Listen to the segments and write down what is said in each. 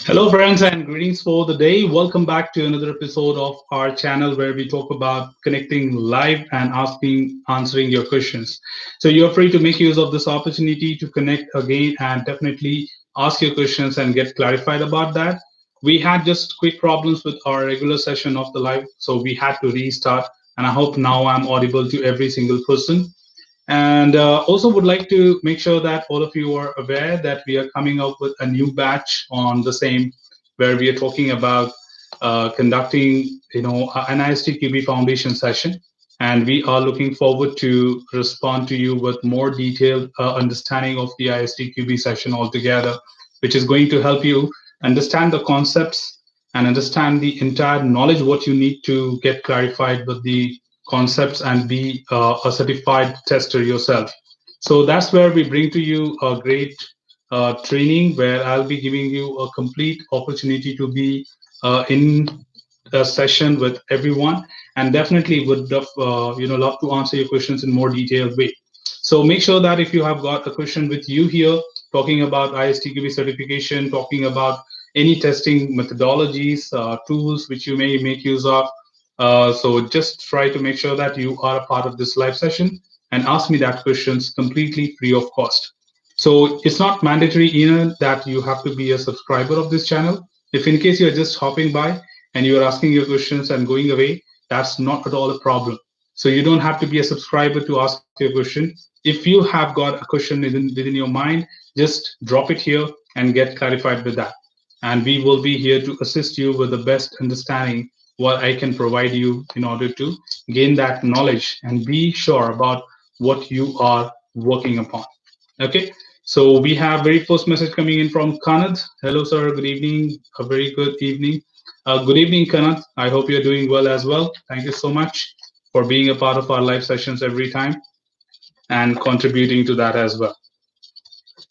Hello, friends, and greetings for the day. Welcome back to another episode of our channel where we talk about connecting live and answering your questions. So you're free to make use of this opportunity to connect again and definitely ask your questions and get clarified about that. We had just quick problems with our regular session of the live, so we had to restart. And I hope now I'm audible to every single person. And also would like to make sure that all of you are aware that we are coming up with a new batch on the same, where we are talking about conducting, an ISTQB Foundation session. And we are looking forward to respond to you with more detailed understanding of the ISTQB session altogether, which is going to help you understand the concepts and understand the entire knowledge what you need to get clarified with the concepts and be a certified tester yourself. So that's where we bring to you a great training where I'll be giving you a complete opportunity to be in a session with everyone, and definitely would love to answer your questions in more detailed way. So make sure that if you have got a question with you here, talking about ISTQB certification, talking about any testing methodologies, tools which you may make use of, so just try to make sure that you are a part of this live session and ask me that questions completely free of cost. So it's not mandatory either that you have to be a subscriber of this channel. If in case you're just hopping by and you're asking your questions and going away, that's not at all a problem. So you don't have to be a subscriber to ask your question. If you have got a question within your mind, just drop it here and get clarified with that. And we will be here to assist you with the best understanding what I can provide you in order to gain that knowledge and be sure about what you are working upon. Okay, so we have very first message coming in from Kanad. Hello, sir. Good evening. A very good evening. Good evening, Kanad. I hope you're doing well as well. Thank you so much for being a part of our live sessions every time and contributing to that as well.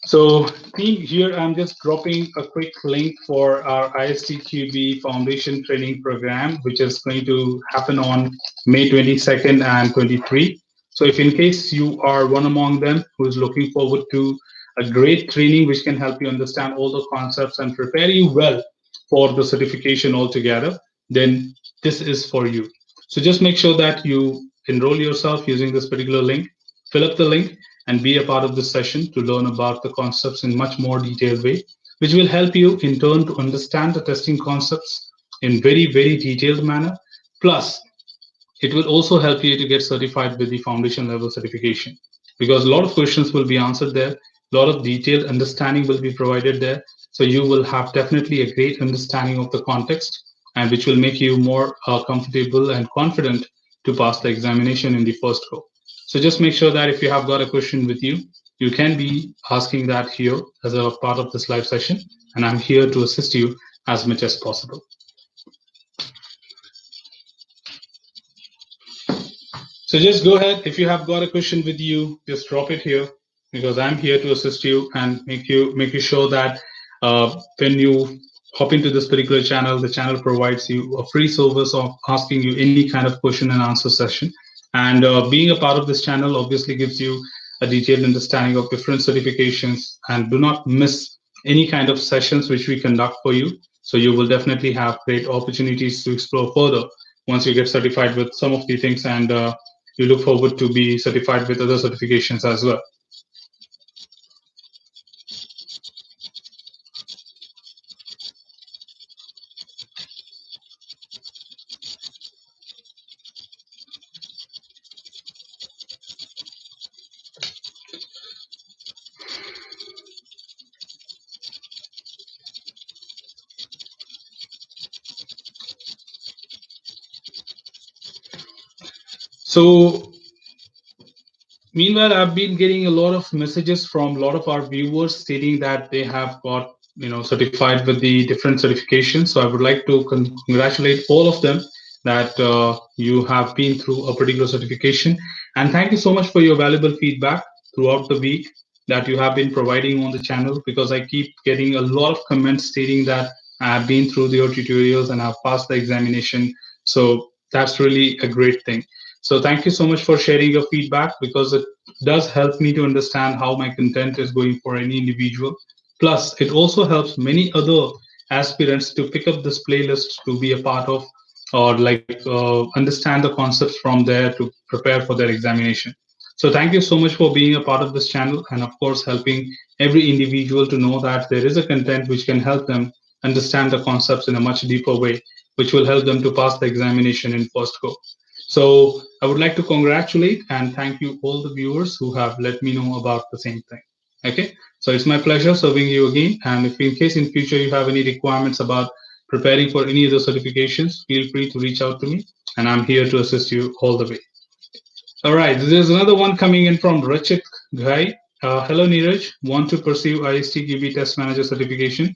So team, here I'm just dropping a quick link for our ISTQB Foundation Training Program, which is going to happen on May 22nd and 23. So if in case you are one among them who is looking forward to a great training which can help you understand all the concepts and prepare you well for the certification altogether, then this is for you. So just make sure that you enroll yourself using this particular link, fill up the link, and be a part of this session to learn about the concepts in much more detailed way, which will help you in turn to understand the testing concepts in very, very detailed manner. Plus, it will also help you to get certified with the foundation level certification, because a lot of questions will be answered there, a lot of detailed understanding will be provided there. So you will have definitely a great understanding of the context, and which will make you more comfortable and confident to pass the examination in the first go. So just make sure that if you have got a question with you, you can be asking that here as a part of this live session, and I'm here to assist you as much as possible. So just go ahead. If you have got a question with you, just drop it here, because I'm here to assist you and make you sure that when you hop into this particular channel, the channel provides you a free service of asking you any kind of question and answer session. And being a part of this channel obviously gives you a detailed understanding of different certifications. And do not miss any kind of sessions which we conduct for you. So you will definitely have great opportunities to explore further once you get certified with some of the things, and you look forward to be certified with other certifications as well. So meanwhile, I've been getting a lot of messages from a lot of our viewers stating that they have got certified with the different certifications. So I would like to congratulate all of them that you have been through a particular certification, and thank you so much for your valuable feedback throughout the week that you have been providing on the channel, because I keep getting a lot of comments stating that I have been through your tutorials and I've passed the examination. So that's really a great thing. So thank you so much for sharing your feedback, because it does help me to understand how my content is going for any individual. Plus, it also helps many other aspirants to pick up this playlist to be a part of, or like understand the concepts from there to prepare for their examination. So thank you so much for being a part of this channel, and of course helping every individual to know that there is a content which can help them understand the concepts in a much deeper way, which will help them to pass the examination in first go. So I would like to congratulate and thank you all the viewers who have let me know about the same thing. Okay, so it's my pleasure serving you again. And if in case in future you have any requirements about preparing for any of the certifications, feel free to reach out to me, and I'm here to assist you all the way. All right, there's another one coming in from Rachit Ghai. Hello Neeraj, want to pursue ISTQB Test Manager certification?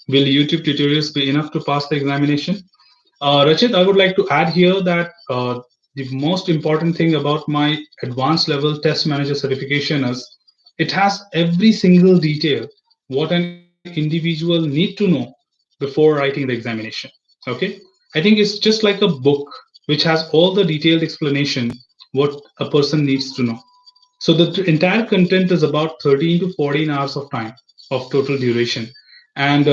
Will YouTube tutorials be enough to pass the examination? Rachit, I would like to add here that the most important thing about my advanced level test manager certification is it has every single detail what an individual need to know before writing the examination. Okay, I think it's just like a book which has all the detailed explanation what a person needs to know. So the entire content is about 13 to 14 hours of time of total duration. And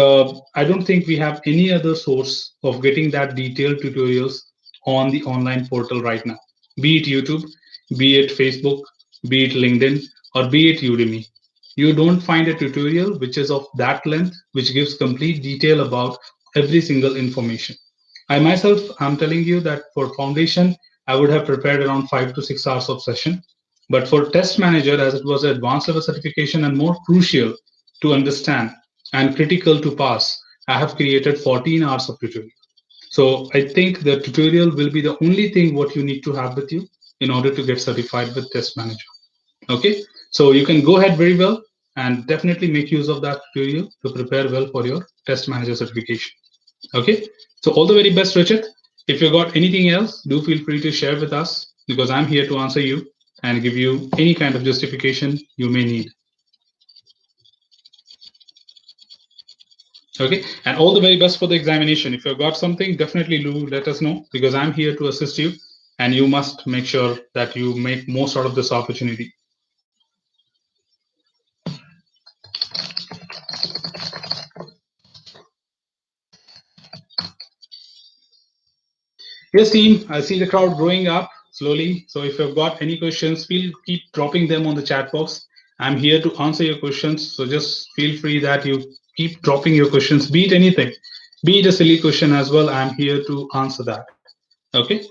I don't think we have any other source of getting that detailed tutorials on the online portal right now. Be it YouTube, be it Facebook, be it LinkedIn, or be it Udemy. You don't find a tutorial which is of that length, which gives complete detail about every single information. I myself, I'm telling you that for foundation, I would have prepared around 5 to 6 hours of session. But for test manager, as it was an advanced level certification and more crucial to understand and critical to pass, I have created 14 hours of tutorial. So I think the tutorial will be the only thing what you need to have with you in order to get certified with test manager. Okay, so you can go ahead very well and definitely make use of that tutorial to prepare well for your test manager certification. Okay, so all the very best, Richard. If you got anything else, do feel free to share with us because I'm here to answer you and give you any kind of justification you may need. Okay, and all the very best for the examination. If you've got something, definitely do let us know because I'm here to assist you, and you must make sure that you make most out of this opportunity. Yes, team, I see the crowd growing up slowly. So if you've got any questions, feel keep dropping them on the chat box. I'm here to answer your questions. So just feel free that you keep dropping your questions, be it anything, be it a silly question as well. I'm here to answer that. Okay.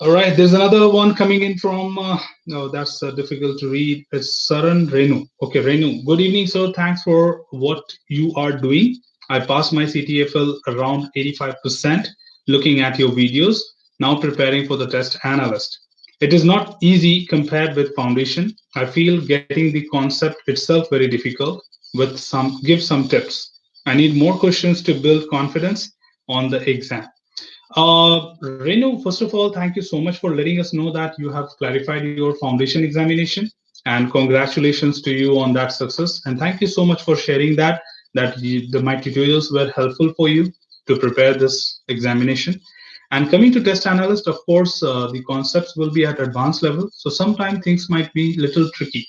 All right. There's another one coming in from, no, that's difficult to read. It's Saran Renu. Okay, Renu. Good evening, sir. Thanks for what you are doing. I passed my CTFL around 85% looking at your videos, now preparing for the test analyst. It is not easy compared with foundation. I feel getting the concept itself very difficult with give some tips. I need more questions to build confidence on the exam. Renu, first of all, thank you so much for letting us know that you have clarified your foundation examination, and congratulations to you on that success. And thank you so much for sharing that my tutorials were helpful for you to prepare this examination. And coming to test analyst, of course, the concepts will be at advanced level, so sometimes things might be little tricky.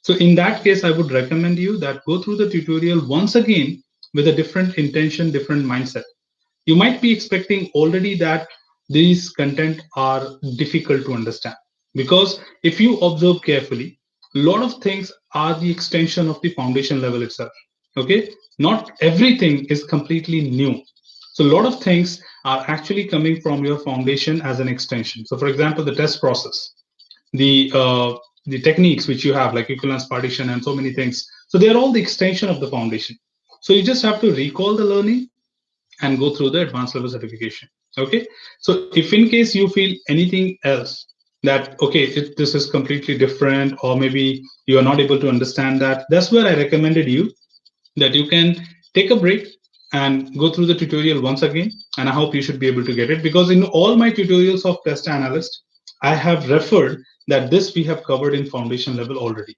So in that case, I would recommend you that go through the tutorial once again with a different intention, different mindset. You might be expecting already that these content are difficult to understand because if you observe carefully, a lot of things are the extension of the foundation level itself. Okay, not everything is completely new. So a lot of things are actually coming from your foundation as an extension. So for example, the test process, the techniques which you have like equivalence partition and so many things, so they are all the extension of the foundation. So you just have to recall the learning and go through the advanced level certification. Okay, so if in case you feel anything else that okay this is completely different or maybe you are not able to understand that, that's where I recommended you that you can take a break and go through the tutorial once again, and I hope you should be able to get it because in all my tutorials of test analyst I have referred that this we have covered in foundation level already.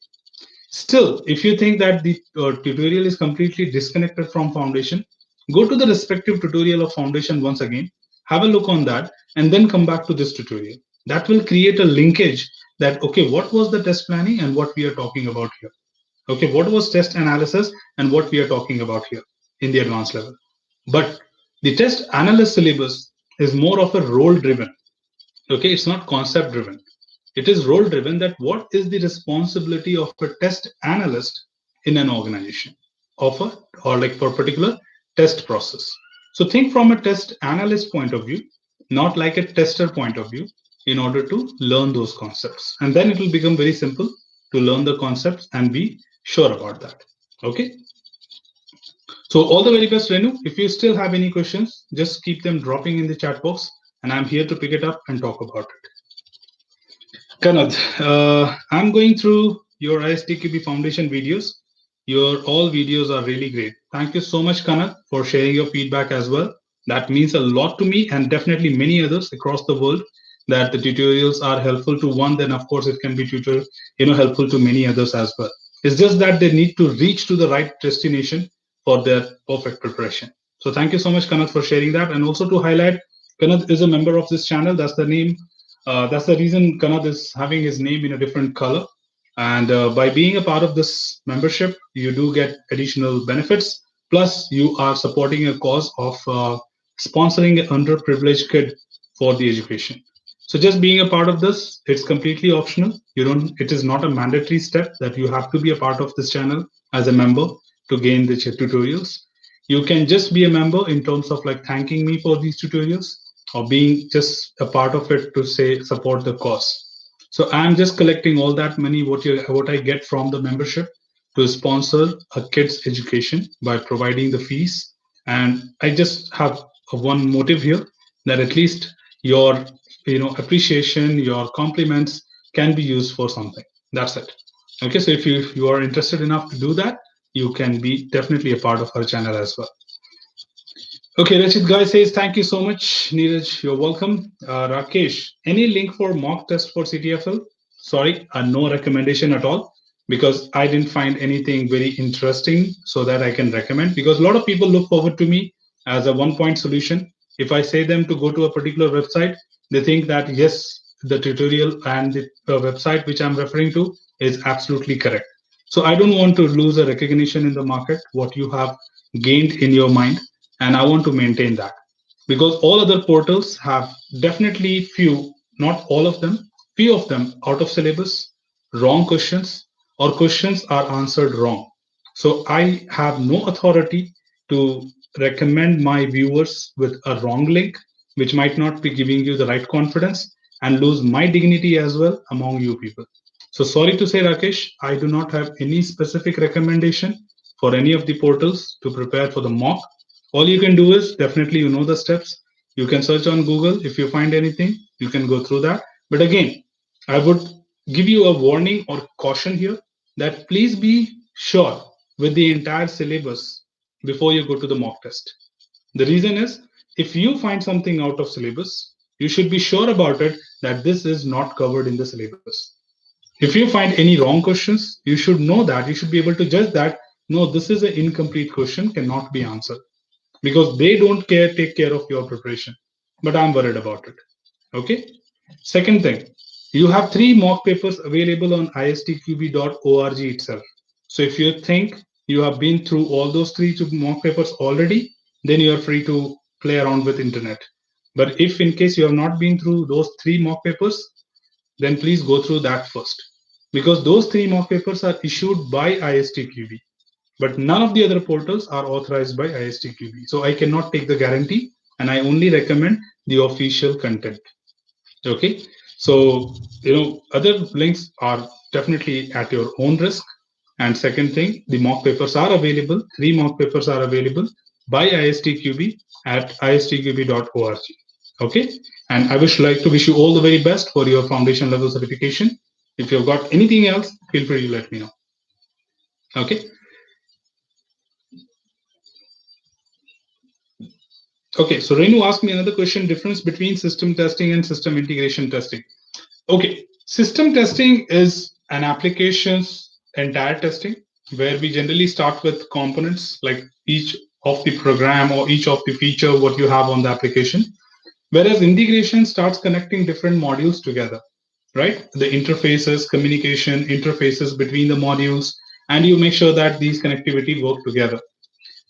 Still, if you think that the tutorial is completely disconnected from foundation, go to the respective tutorial of foundation once again, have a look on that, and then come back to this tutorial. That will create a linkage that, okay, what was the test planning and what we are talking about here? Okay, what was test analysis and what we are talking about here in the advanced level? But the test analyst syllabus is more of a role driven. Okay, it's not concept driven. It is role driven, that what is the responsibility of a test analyst in an organization of a, or like for a particular test process. So think from a test analyst point of view, not like a tester point of view, in order to learn those concepts. And then it will become very simple to learn the concepts and be sure about that. Okay. So all the very best, Renu. If you still have any questions, just keep them dropping in the chat box, and I'm here to pick it up and talk about it. Kanad, I'm going through your ISTQB Foundation videos. Your all videos are really great. Thank you so much, Kanad, for sharing your feedback as well. That means a lot to me and definitely many others across the world, that the tutorials are helpful to one, then of course it can be helpful to many others as well. It's just that they need to reach to the right destination for their perfect preparation. So thank you so much, Kanad, for sharing that. And also to highlight, Kanad is a member of this channel. That's the name. That's the reason Kanad is having his name in a different color. And by being a part of this membership, you do get additional benefits. Plus, you are supporting a cause of sponsoring an underprivileged kid for the education. So just being a part of this, it's completely optional. You don't. It is not a mandatory step that you have to be a part of this channel as a member to gain the tutorials. You can just be a member in terms of like thanking me for these tutorials, or being just a part of it to say support the cause. So I'm just collecting all that money, what I get from the membership, to sponsor a kid's education by providing the fees. And I just have one motive here, that at least your appreciation, your compliments can be used for something. That's it. Okay, so if you are interested enough to do that, you can be definitely a part of our channel as well. Okay, Rachit Guy says, thank you so much. Neeraj, you're welcome. Rakesh, any link for mock test for CTFL? Sorry, no recommendation at all, because I didn't find anything very interesting so that I can recommend, because a lot of people look forward to me as a one-point solution. If I say them to go to a particular website, they think that yes, the tutorial and the website which I'm referring to is absolutely correct. So I don't want to lose a recognition in the market, what you have gained in your mind, and I want to maintain that, because all other portals have definitely few, not all of them, few of them out of syllabus, wrong questions, or questions are answered wrong. So I have no authority to recommend my viewers with a wrong link, which might not be giving you the right confidence, and lose my dignity as well among you people. So sorry to say, Rakesh, I do not have any specific recommendation for any of the portals to prepare for the mock. All you can do is, definitely you know the steps. You can search on Google. If you find anything, you can go through that. But again, I would give you a warning or caution here, that please be sure with the entire syllabus before you go to the mock test. The reason is, if you find something out of syllabus, you should be sure about it, that this is not covered in the syllabus. If you find any wrong questions, you should know that, you should be able to judge that, no, this is an incomplete question, cannot be answered, because they don't take care of your preparation. But I'm worried about it. Okay. Second thing, you have 3 mock papers available on istqb.org itself. So if you think you have been through all those 3 mock papers already, then you are free to play around with internet. But if in case you have not been through those 3 mock papers, then please go through that first, because those 3 mock papers are issued by ISTQB, but none of the other portals are authorized by ISTQB. So I cannot take the guarantee, and I only recommend the official content. Okay. So, other links are definitely at your own risk. And second thing, the mock papers are available. 3 mock papers are available by ISTQB at istqb.org. Okay. And I wish you all the very best for your foundation level certification. If you've got anything else, feel free to let me know. Okay. Okay, so Renu asked me another question, difference between system testing and system integration testing. Okay, system testing is an application's entire testing, where we generally start with components like each of the program or each of the feature what you have on the application. Whereas integration starts connecting different modules together, right? The interfaces, communication interfaces between the modules, and you make sure that these connectivity work together.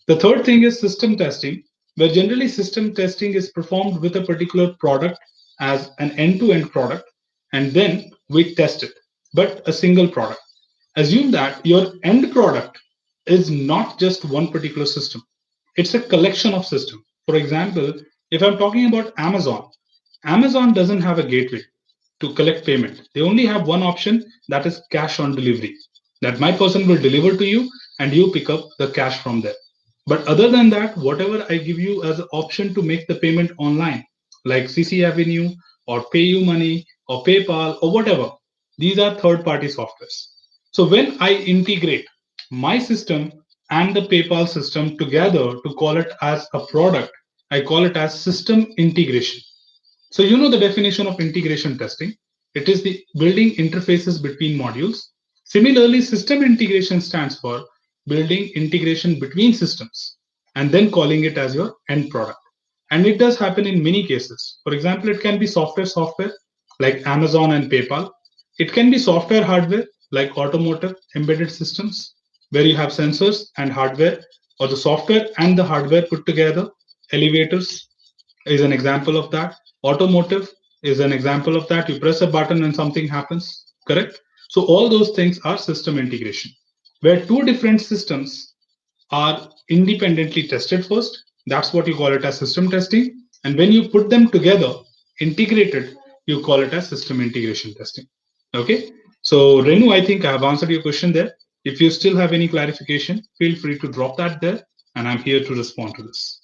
The third thing is system testing, where generally system testing is performed with a particular product as an end-to-end product, and then we test it, but a single product. Assume that your end product is not just one particular system. It's a collection of systems. For example, if I'm talking about Amazon, Amazon doesn't have a gateway to collect payment. They only have one option, that is cash on delivery. That my person will deliver to you and you pick up the cash from there. But other than that, whatever I give you as an option to make the payment online, like CC Avenue or PayU Money or PayPal or whatever, these are third party softwares. So when I integrate my system and the PayPal system together to call it as a product, I call it as system integration. So you know the definition of integration testing. It is the building interfaces between modules. Similarly, system integration stands for building integration between systems and then calling it as your end product. And it does happen in many cases. For example, it can be software like Amazon and PayPal. It can be software hardware like automotive embedded systems where you have sensors and hardware, or the software and the hardware put together. Elevators is an example of that. Automotive is an example of that. You press a button and something happens, correct? So all those things are system integration, where two different systems are independently tested first. That's what you call it as system testing. And when you put them together, integrated, you call it as system integration testing. Okay. So Renu, I think I have answered your question there. If you still have any clarification, feel free to drop that there, and I'm here to respond to this.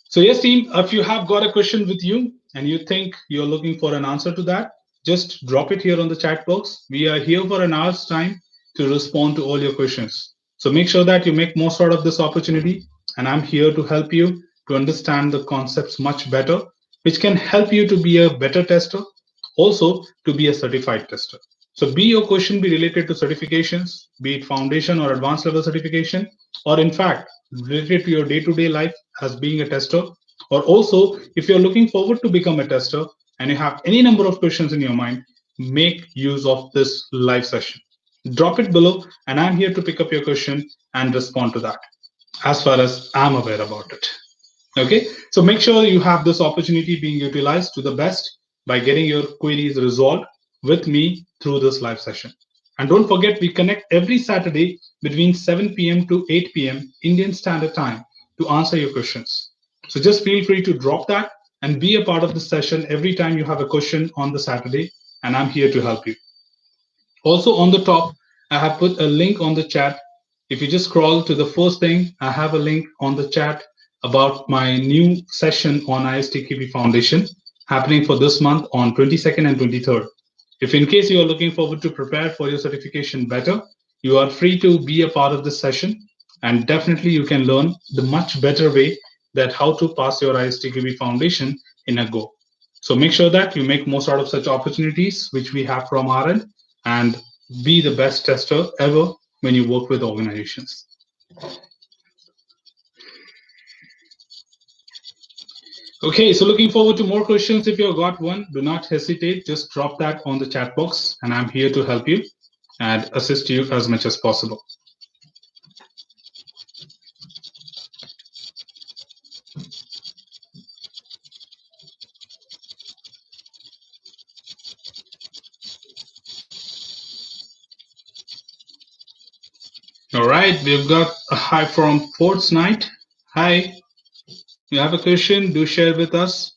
So yes, team, if you have got a question with you and you think you're looking for an answer to that, just drop it here on the chat box. We are here for an hour's time to respond to all your questions. So make sure that you make most out of this opportunity, and I'm here to help you to understand the concepts much better, which can help you to be a better tester, also to be a certified tester. So be your question be related to certifications, be it foundation or advanced level certification, or in fact, related to your day-to-day life as being a tester, or also if you're looking forward to become a tester and you have any number of questions in your mind, make use of this live session. Drop it below, and I'm here to pick up your question and respond to that as far as I'm aware about it. Okay, so make sure you have this opportunity being utilized to the best by getting your queries resolved with me through this live session. And don't forget, we connect every Saturday between 7 p.m. to 8 p.m. Indian Standard Time to answer your questions. So just feel free to drop that and be a part of the session every time you have a question on the Saturday, and I'm here to help you. Also on the top, I have put a link on the chat. If you just scroll to the first thing, I have a link on the chat about my new session on ISTQB Foundation happening for this month on 22nd and 23rd. If in case you are looking forward to prepare for your certification better, you are free to be a part of this session, and definitely you can learn the much better way that how to pass your ISTQB Foundation in a go. So make sure that you make most out of such opportunities which we have from our end, and be the best tester ever when you work with organizations. Okay, so looking forward to more questions. If you've got one, do not hesitate. Just drop that on the chat box, and I'm here to help you and assist you as much as possible. All right, we've got a hi from Fortnite. Hi, you have a question? Do share with us.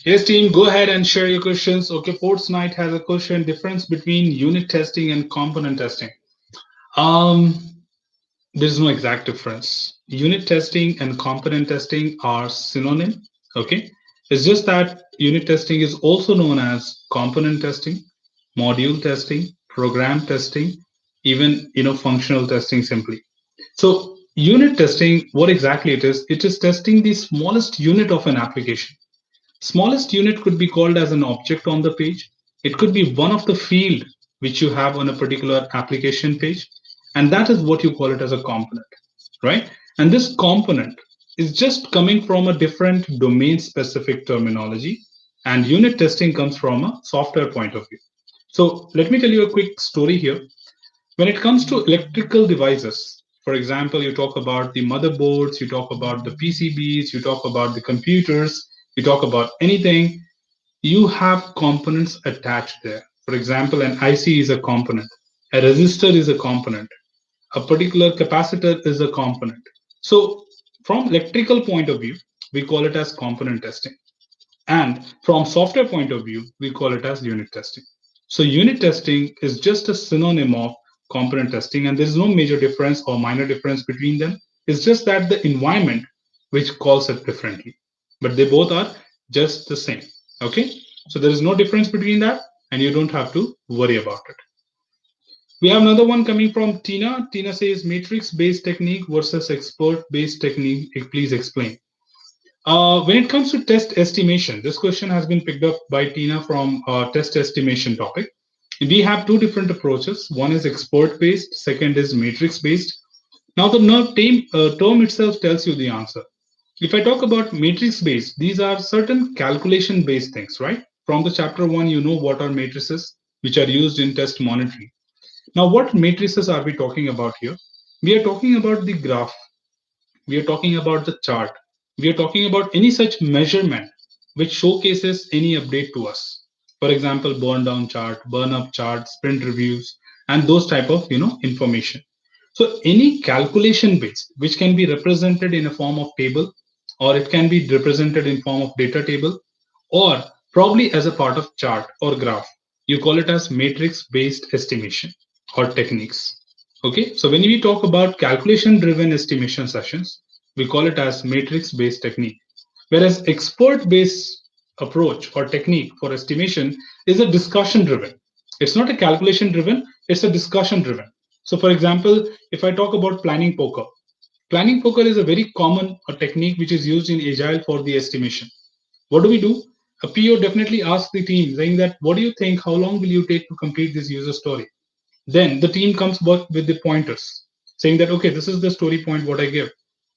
Yes, team, go ahead and share your questions. Okay, Fortnite has a question: difference between unit testing and component testing. Um, there's no exact difference. Unit testing and component testing are synonym. Okay, it's just that unit testing is also known as component testing, module testing, program testing, even functional testing simply. So unit testing, what exactly it is? It is testing the smallest unit of an application. Smallest unit could be called as an object on the page. It could be one of the field which you have on a particular application page. And that is what you call it as a component, right? And this component is just coming from a different domain specific terminology. And unit testing comes from a software point of view. So let me tell you a quick story here. When it comes to electrical devices, for example, you talk about the motherboards, you talk about the PCBs, you talk about the computers, you talk about anything, you have components attached there. For example, an IC is a component, a resistor is a component, a particular capacitor is a component. So, from electrical point of view, we call it as component testing. And from software point of view, we call it as unit testing. So unit testing is just a synonym of component testing, and there's no major difference or minor difference between them. It's just that the environment which calls it differently, but they both are just the same. Okay, so there is no difference between that, and you don't have to worry about it. We have another one coming from Tina. Tina says matrix-based technique versus expert-based technique. Please explain. When it comes to test estimation, this question has been picked up by Tina from test estimation topic. We have two different approaches. One is expert based, second is matrix based. Now, the term itself tells you the answer. If I talk about matrix based, these are certain calculation based things, right? From the chapter one, you know what are matrices, which are used in test monitoring. Now, what matrices are we talking about here? We are talking about the graph, we are talking about the chart, we are talking about any such measurement which showcases any update to us. For example, burn down chart, burn up chart, sprint reviews, and those type of information. So any calculation base which can be represented in a form of table, or it can be represented in form of data table, or probably as a part of chart or graph, you call it as matrix based estimation or techniques. Okay, so when we talk about calculation driven estimation sessions, we call it as matrix based technique. Whereas expert based approach or technique for estimation is a discussion driven. It's not a calculation driven, it's a discussion driven. So, for example, if I talk about planning poker is a very common technique which is used in Agile for the estimation. What do we do? A PO definitely asks the team saying that, what do you think? How long will you take to complete this user story? Then the team comes back with the pointers saying that, okay, this is the story point what I give.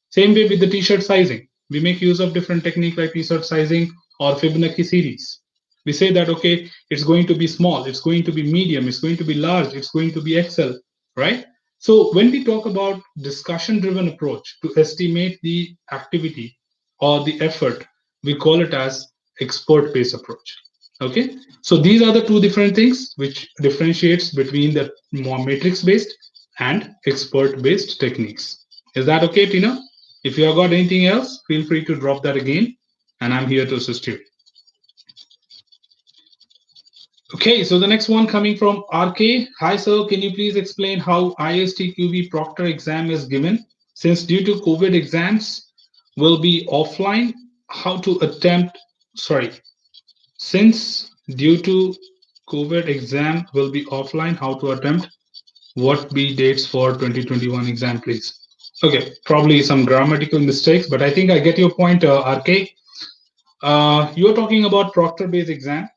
Same way with the t-shirt sizing. We make use of different technique like t-shirt sizing or Fibonacci series. We say that, okay, it's going to be small, it's going to be medium, it's going to be large, it's going to be XL, right? So when we talk about discussion driven approach to estimate the activity or the effort, we call it as expert based approach. Okay, so these are the two different things which differentiates between the more matrix based and expert based techniques. Is that okay, Tina? If you have got anything else, feel free to drop that again, and I'm here to assist you. Okay, so the next one coming from RK. Hi, sir. Can you please explain how ISTQB Proctor exam is given? Since due to COVID, exams will be offline, how to attempt, sorry, since due to COVID, exam will be offline, how to attempt, what be dates for 2021 exam, please? Okay, probably some grammatical mistakes, but I think I get your point, RK. You're talking about Proctor-based exam.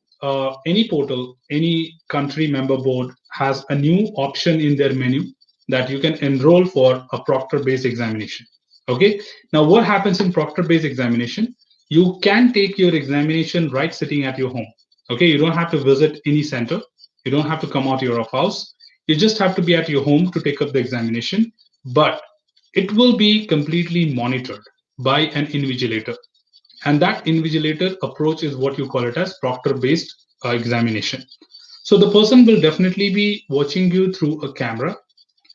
Any portal, any country member board has a new option in their menu that you can enroll for a Proctor-based examination. Okay. Now, what happens in Proctor-based examination? You can take your examination right sitting at your home. Okay. You don't have to visit any center. You don't have to come out your house. You just have to be at your home to take up the examination. But it will be completely monitored by an invigilator, and that invigilator approach is what you call it as proctor based examination. So the person will definitely be watching you through a camera,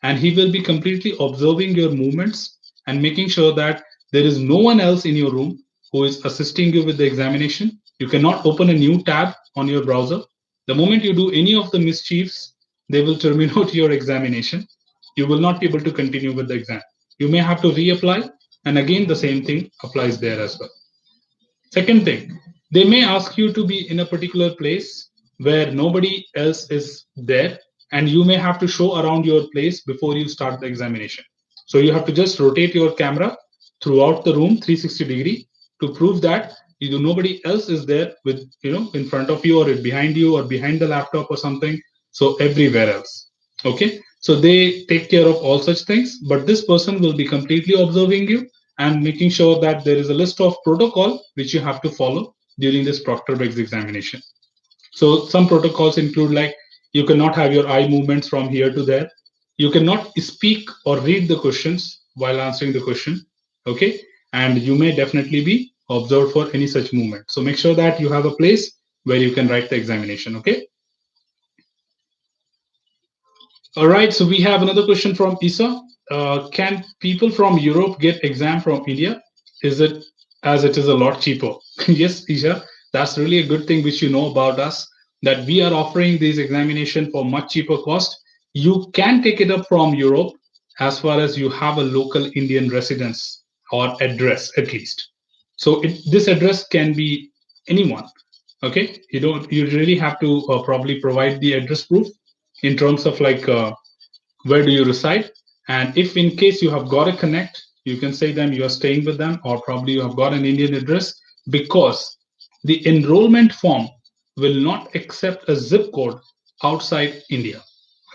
and he will be completely observing your movements and making sure that there is no one else in your room who is assisting you with the examination. You cannot open a new tab on your browser. The moment you do any of the mischiefs, they will terminate your examination. You will not be able to continue with the exam. You may have to reapply, and again the same thing applies there as well. Second thing, they may ask you to be in a particular place where nobody else is there, and you may have to show around your place before you start the examination. So you have to just rotate your camera throughout the room 360-degree to prove that nobody else is there with in front of you or behind you or behind the laptop or something. so everywhere else. Okay, so they take care of all such things, but this person will be completely observing you and making sure that there is a list of protocol which you have to follow during this Proctor Briggs examination. So some protocols include like you cannot have your eye movements from here to there. You cannot speak or read the questions while answering the question. Okay. And you may definitely be observed for any such movement. So make sure that you have a place where you can write the examination. Okay. All right. So we have another question from Isa. Can people from Europe get exam from India? Is it as it is a lot cheaper? Yes, Isa. That's really a good thing which you know about us, that we are offering these examination for much cheaper cost. You can take it up from Europe as far as you have a local Indian residence or address at least. So this address can be anyone. Okay, you really have to probably provide the address proof in terms of like where do you reside, and if in case you have got a connect, you can say them you are staying with them, or probably you have got an Indian address, because the enrollment form will not accept a zip code outside India.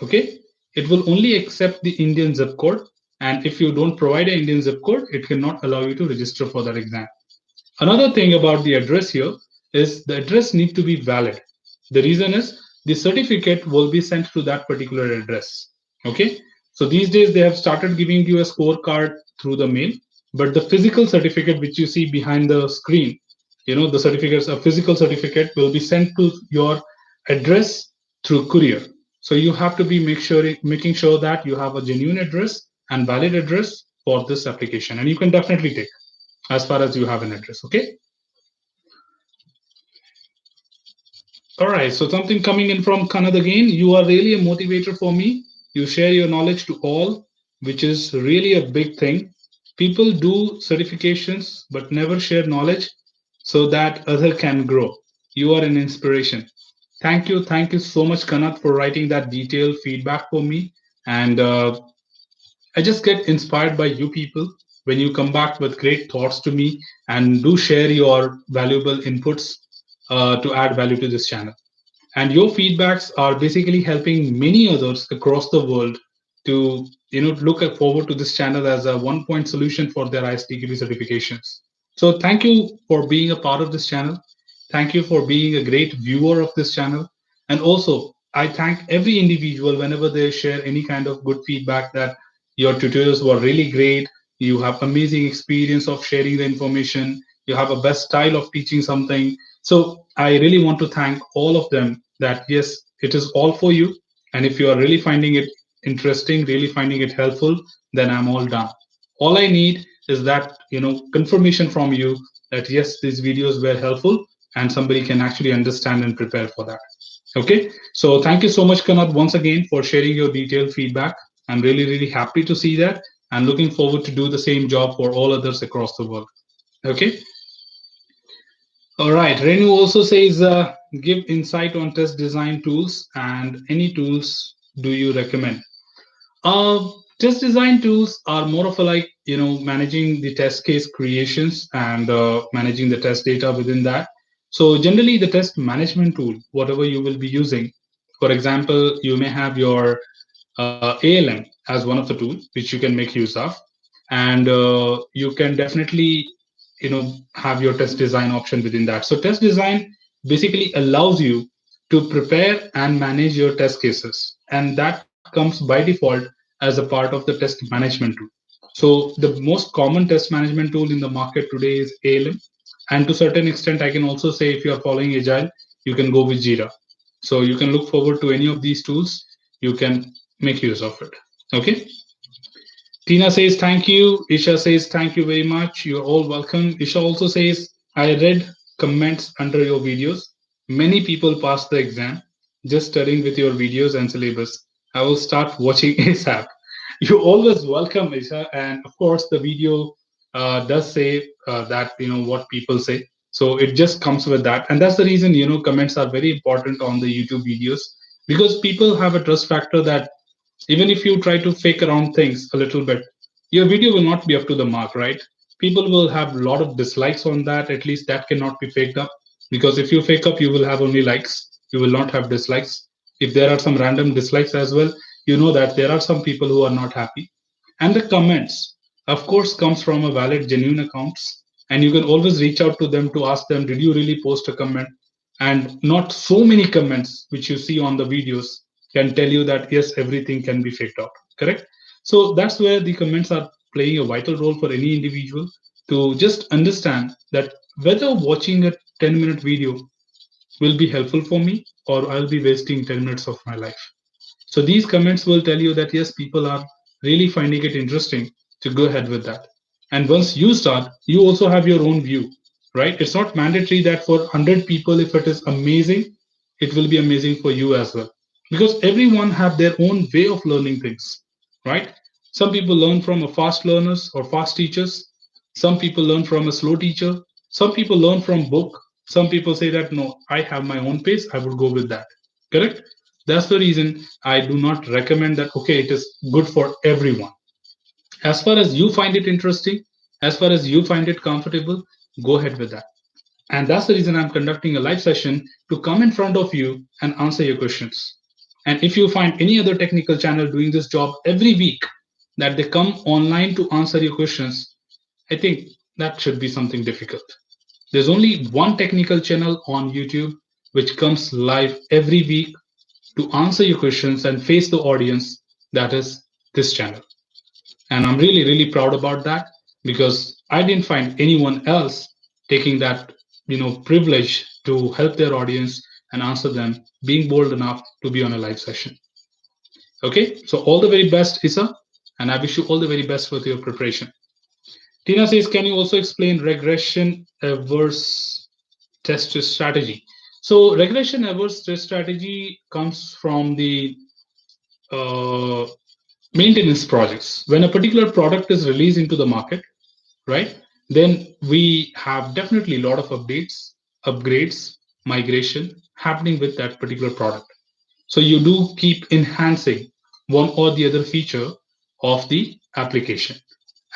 Okay, it will only accept the Indian zip code, and if you don't provide an Indian zip code, it cannot allow you to register for that exam. Another thing about the address here is the address need to be valid. The reason is the certificate will be sent to that particular address. Okay. So these days they have started giving you a scorecard through the mail, but the physical certificate which you see behind the screen, the certificates, a physical certificate will be sent to your address through courier. So you have to be making sure that you have a genuine address and valid address for this application, and you can definitely take as far as you have an address. Okay. All right. So something coming in from Kanad again. You are really a motivator for me. You share your knowledge to all, which is really a big thing. People do certifications but never share knowledge so that other can grow. You are an inspiration. Thank you. Thank you so much, Kanad, for writing that detailed feedback for me. And I just get inspired by you people when you come back with great thoughts to me and do share your valuable inputs to add value to this channel. And your feedbacks are basically helping many others across the world to look forward to this channel as a one-point solution for their ISTQB certifications. So thank you for being a part of this channel. Thank you for being a great viewer of this channel. And also, I thank every individual whenever they share any kind of good feedback that your tutorials were really great. You have amazing experience of sharing the information. You have a best style of teaching something. So I really want to thank all of them that yes, it is all for you. And if you are really finding it interesting, really finding it helpful, then I'm all done. All I need is that confirmation from you that yes, these videos were helpful and somebody can actually understand and prepare for that. Okay, so thank you so much, Kanad, once again for sharing your detailed feedback. I'm really, really happy to see that and looking forward to do the same job for all others across the world. Okay. All right. Renu also says, give insight on test design tools and any tools do you recommend? Test design tools are more of a like, managing the test case creations and managing the test data within that. So generally the test management tool, whatever you will be using, for example, you may have your ALM as one of the tools which you can make use of, and you can definitely have your test design option within that. So test design basically allows you to prepare and manage your test cases, and that comes by default as a part of the test management tool. So the most common test management tool in the market today is ALM, and to a certain extent I can also say if you are following agile, you can go with Jira. So you can look forward to any of these tools, you can make use of it. Okay. Tina says thank you. Isha says thank you very much. You're all welcome. Isha also says, I read comments under your videos. Many people passed the exam just studying with your videos and syllabus. I will start watching ASAP. You're always welcome, Isha. And of course, the video does say that, what people say. So it just comes with that. And that's the reason, comments are very important on the YouTube videos, because people have a trust factor that even if you try to fake around things a little bit, your video will not be up to the mark, right? People will have a lot of dislikes on that. At least that cannot be faked up, because if you fake up, you will have only likes, you will not have dislikes. If there are some random dislikes as well, you know that there are some people who are not happy. And the comments, of course, comes from a valid, genuine accounts, and you can always reach out to them to ask them, did you really post a comment? And not so many comments which you see on the videos can tell you that yes, everything can be faked out. Correct. So that's where the comments are playing a vital role for any individual to just understand that whether watching a 10-minute video will be helpful for me or I'll be wasting 10 minutes of my life. So these comments will tell you that yes, people are really finding it interesting to go ahead with that. And once you start, you also have your own view, right? It's not mandatory that for 100 people, if it is amazing, it will be amazing for you as well. Because everyone have their own way of learning things, right? Some people learn from a fast learners or fast teachers. Some people learn from a slow teacher. Some people learn from book. Some people say that no, I have my own pace. I would go with that. Correct? That's the reason I do not recommend that, okay, it is good for everyone. As far as you find it interesting, as far as you find it comfortable, go ahead with that. And that's the reason I'm conducting a live session to come in front of you and answer your questions. And if you find any other technical channel doing this job every week, that they come online to answer your questions, I think that should be something difficult. There's only one technical channel on YouTube which comes live every week to answer your questions and face the audience, that is this channel. And I'm really, really proud about that because I didn't find anyone else taking that, privilege to help their audience and answer them, being bold enough to be on a live session. Okay, so all the very best, Isa, and I wish you all the very best with your preparation. Tina says, can you also explain regression averse test strategy? So regression averse test strategy comes from the uh, maintenance projects. When a particular product is released into the market, right, then we have definitely a lot of updates, upgrades, migration happening with that particular product. So you do keep enhancing one or the other feature of the application.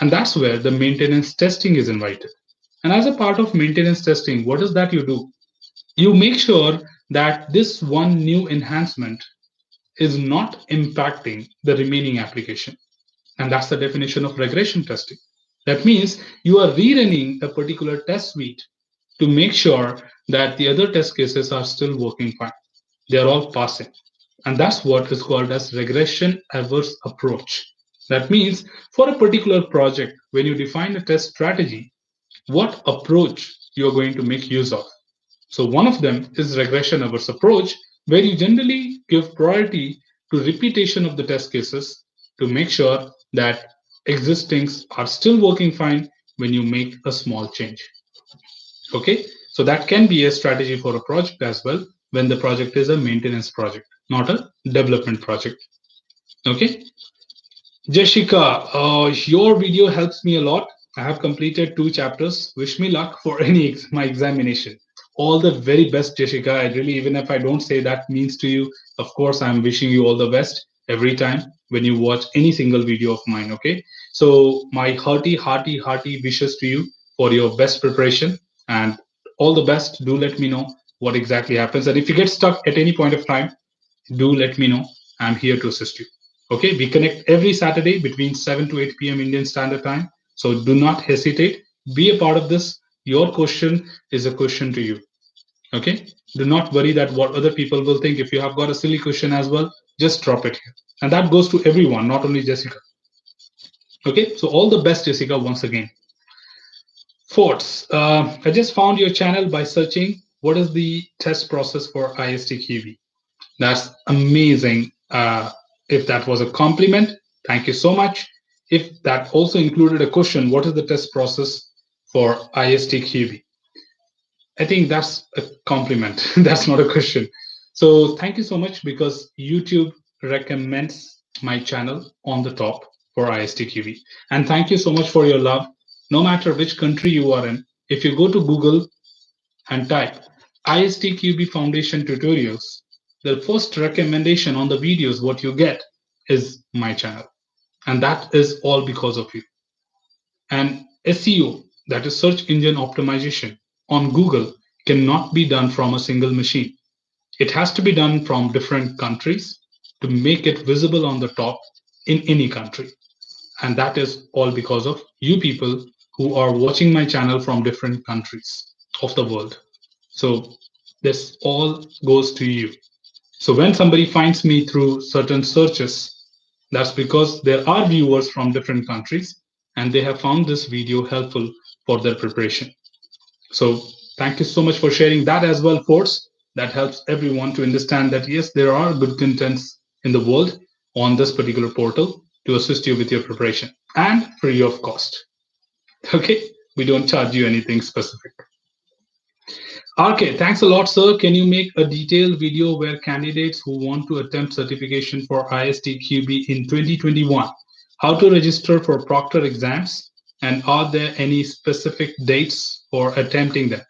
And that's where the maintenance testing is invited. And as a part of maintenance testing, what is that you do? You make sure that this one new enhancement is not impacting the remaining application. And that's the definition of regression testing. That means you are rerunning a particular test suite to make sure that the other test cases are still working fine. They're all passing. And that's what is called as regression averse approach. That means for a particular project, when you define a test strategy, what approach you're going to make use of. So one of them is regression averse approach, where you generally give priority to repetition of the test cases to make sure that existings are still working fine when you make a small change. Okay, so that can be a strategy for a project as well when the project is a maintenance project, not a development project. Okay, Jessica, your video helps me a lot. I have completed 2 chapters. Wish me luck for my examination. All the very best, Jessica. I really, even if I don't say that means to you, of course, I'm wishing you all the best every time when you watch any single video of mine. Okay. So my hearty, hearty, hearty wishes to you for your best preparation and all the best. Do let me know what exactly happens. And if you get stuck at any point of time, do let me know. I'm here to assist you. Okay, we connect every Saturday between 7 to 8 p.m. Indian Standard Time. So do not hesitate. Be a part of this. Your question is a question to you. Okay, do not worry that what other people will think. If you have got a silly question as well, just drop it here. And that goes to everyone, not only Jessica. Okay, so all the best, Jessica, once again. Fourths, I just found your channel by searching what is the test process for ISTQB. That's amazing. If that was a compliment, thank you so much. If that also included a question, what is the test process for ISTQB? I think that's a compliment. That's not a question. So thank you so much because YouTube recommends my channel on the top for ISTQB. And thank you so much for your love. No matter which country you are in, if you go to Google and type ISTQB Foundation tutorials, the first recommendation on the videos what you get is my channel. And that is all because of you. And SEO, that is search engine optimization on Google, cannot be done from a single machine. It has to be done from different countries to make it visible on the top in any country. And that is all because of you people who are watching my channel from different countries of the world. So this all goes to you. So when somebody finds me through certain searches, that's because there are viewers from different countries and they have found this video helpful for their preparation. So thank you so much for sharing that as well, Force. That helps everyone to understand that yes, there are good contents in the world on this particular portal to assist you with your preparation and free of cost. Okay, we don't charge you anything specific. Okay, thanks a lot, sir. Can you make a detailed video where candidates who want to attempt certification for ISTQB in 2021, how to register for Proctor exams, and are there any specific dates for attempting them?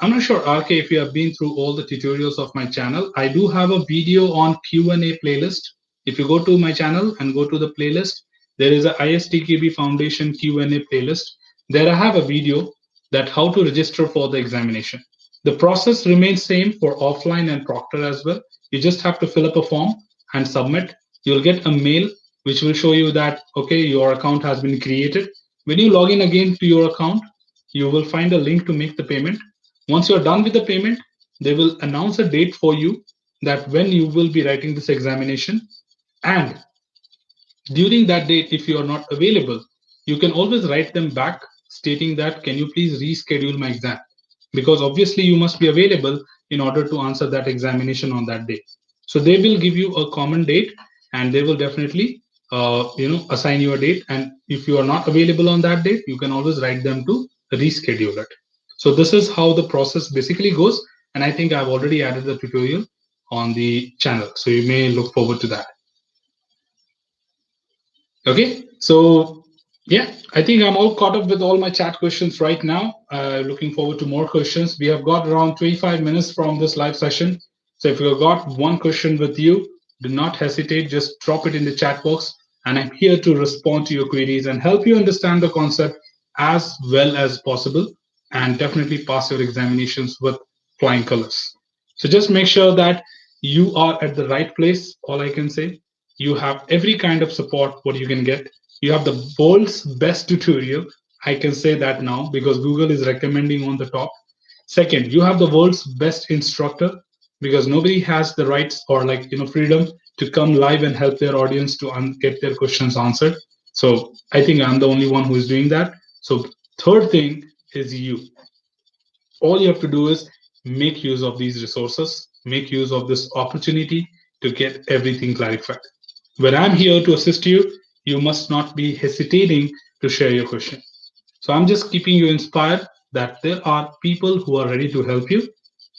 I'm not sure, RK, if you have been through all the tutorials of my channel. I do have a video on Q&A playlist. If you go to my channel and go to the playlist, there is a ISTQB Foundation Q&A playlist. There I have a video that how to register for the examination. The process remains same for offline and Proctor as well. You just have to fill up a form and submit. You'll get a mail which will show you that, okay, your account has been created. When you log in again to your account, you will find a link to make the payment. Once you're done with the payment, they will announce a date for you that when you will be writing this examination. And during that date, if you are not available, you can always write them back stating that, can you please reschedule my exam? Because obviously you must be available in order to answer that examination on that day. So they will give you a common date and they will definitely assign you a date. And if you are not available on that date, you can always write them to reschedule it. So this is how the process basically goes. And I think I've already added the tutorial on the channel. So you may look forward to that. Okay, so yeah, I think I'm all caught up with all my chat questions right now. Looking forward to more questions. We have got around 25 minutes from this live session. So if you've got one question with you, do not hesitate, just drop it in the chat box. And I'm here to respond to your queries and help you understand the concept as well as possible and definitely pass your examinations with flying colors. So just make sure that you are at the right place, all I can say. You have every kind of support what you can get. You have the world's best tutorial. I can say that now because Google is recommending on the top. Second, you have the world's best instructor because nobody has the rights or freedom to come live and help their audience to get their questions answered. So I think I'm the only one who is doing that. So third thing is you. All you have to do is make use of these resources, make use of this opportunity to get everything clarified. When I'm here to assist you, you must not be hesitating to share your question. So I'm just keeping you inspired that there are people who are ready to help you.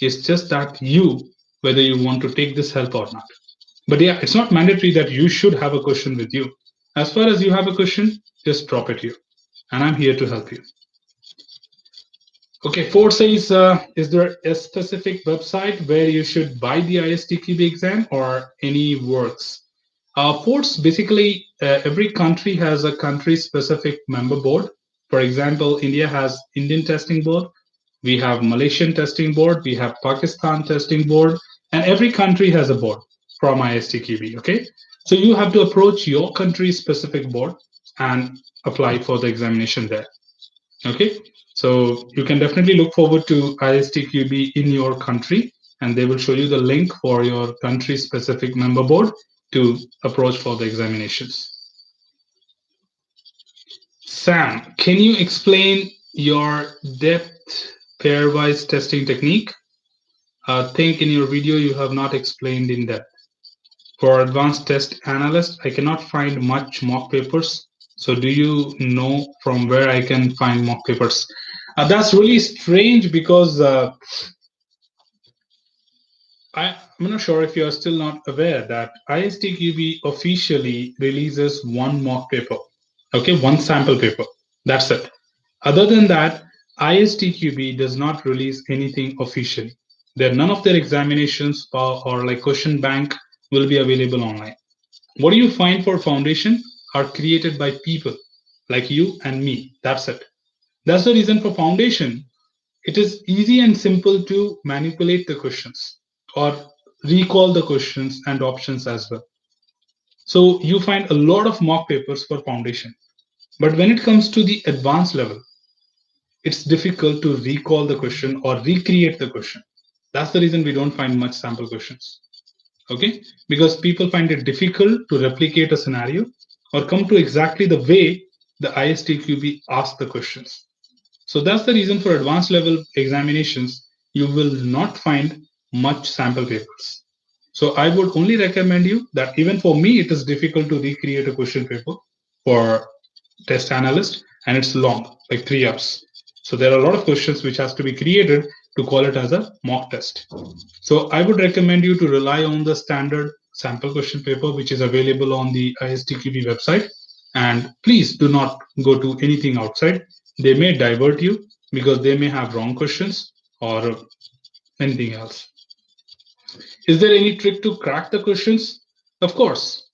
It's just that you, whether you want to take this help or not. But yeah, it's not mandatory that you should have a question with you. As far as you have a question, just drop it here. And I'm here to help you. Okay, Ford says, is there a specific website where you should buy the ISTQB exam or any works? Force basically every country has a country-specific member board. For example, India has Indian Testing Board, we have Malaysian Testing Board, we have Pakistan Testing Board, and every country has a board from ISTQB. Okay, so you have to approach your country-specific board and apply for the examination there. Okay, so you can definitely look forward to ISTQB in your country, and they will show you the link for your country-specific member board to approach for the examinations. Sam, can you explain your depth pairwise testing technique? I think in your video you have not explained in depth. For advanced test analyst, I cannot find much mock papers. So do you know from where I can find mock papers? That's really strange because I'm not sure if you're still not aware that ISTQB officially releases one mock paper, okay, one sample paper. That's it. Other than that, ISTQB does not release anything officially. None of their examinations or like question bank will be available online. What do you find for foundation are created by people like you and me. That's it. That's the reason for foundation. it is easy and simple to manipulate the questions or recall the questions and options as well. So you find a lot of mock papers for foundation. But when it comes to the advanced level, it's difficult to recall the question or recreate the question. That's the reason we don't find much sample questions. Okay? Because people find it difficult to replicate a scenario or come to exactly the way the ISTQB asks the questions. So that's the reason for advanced level examinations, you will not find much sample papers. So I would only recommend you that even for me, it is difficult to recreate a question paper for test analyst, and it's long, like 3 hours. So there are a lot of questions which has to be created to call it as a mock test. So I would recommend you to rely on the standard sample question paper, which is available on the ISTQB website. And please do not go to anything outside. They may divert you because they may have wrong questions or anything else. Is there any trick to crack the questions? Of course.